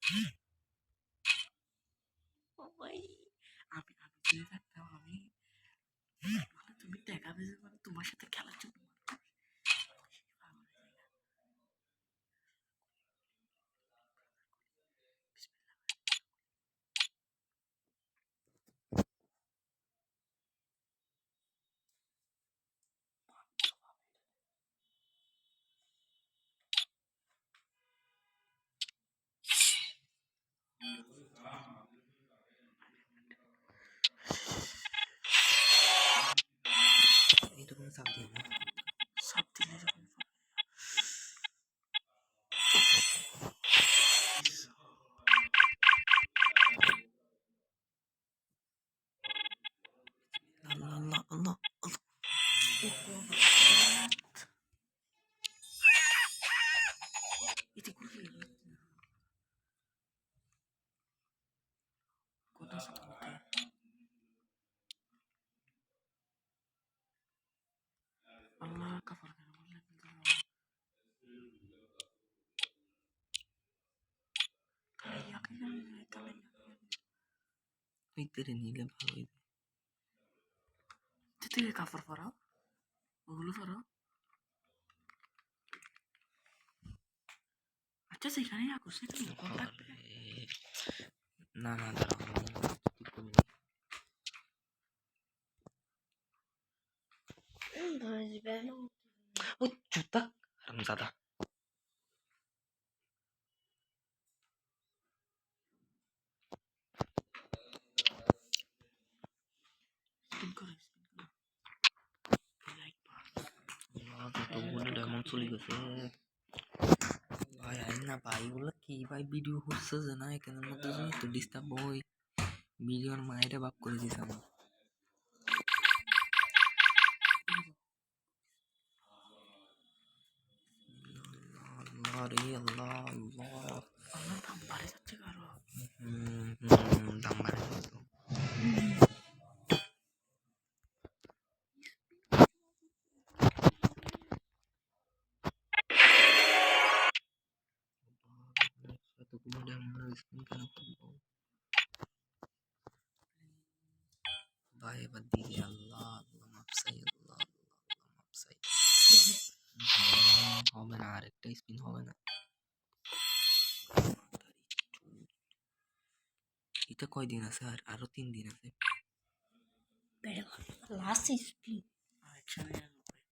ও ভাই, আমি আমি যদি থাকতাম, আমি মানে তুমি দেখাবে যে মানে তোমার সাথে খেলার জন্য এটা কোনো চাপ দিয়ে না, সব দিলে যখন আল্লাহ আল্লাহ আল্লাহ আল্লাহ। এটি করে কোথা থেকে আল্লাহ কাফার কেন বললেন ভিতরে নিলে ভালো হইবে। থেকে কাপড় পরাও, ওগুলো পরাও। আচ্ছা সেখানে আকো, সেখানে থাকবে। না না দাঁড়াও, ঠিক করি। ও জুতা হারামজাদা। স্পিন করে যতগুলো ডায়মন্ড চলে গেছে ভাই। আই না ভাই, এগুলো কি ভাই ভিডিও হচ্ছে যে না, এখানের মধ্যে যদি তো ডিস্টার্ব হই, ভিডিওর মায়েরা বাপ করে দিছে আমার। আল্লাহ রে আল্লাহ আল্লাহ। আমার দাম বাড়ে যাচ্ছে কারো। দাম বাড়ে যাচ্ছে। এতগুলো ডায়মন্ড স্পিন কেন করবো ভাই? এবার দিকে আল্লাহ আল্লাহ মাপসাই, আল্লাহ আল্লাহ আল্লাহ মাপসাই। হবে না, আরেকটা স্পিন হবে না। এটা কয়দিন আছে? আর আরো 3 দিন আছে। লাস্ট স্পিন একসাথে